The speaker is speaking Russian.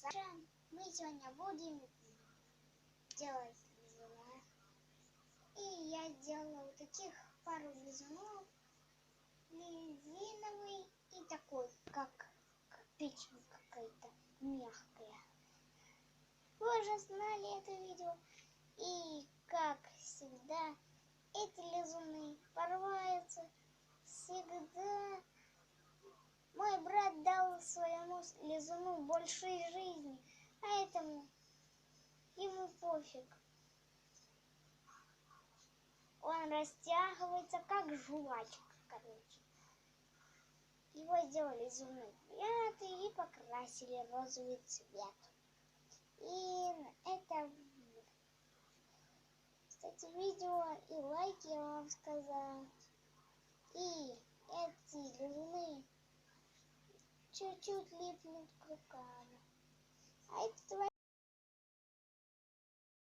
Саша. Мы сегодня будем делать лизуна. И я сделала вот таких пару лизунов. Резиновый и такой, как печень какая-то мягкая. Вы уже знали это видео. И как всегда, эти лизуны порваются всегда. Мой брат дал своему лизуну больше жизни, поэтому ему пофиг. Он растягивается, как жвачка, короче. Его сделали зубные пряты и покрасили розовый цвет. И это, кстати, видео и лайки я вам сказала. И эти лизуны чуть-чуть липнут к рукам. А это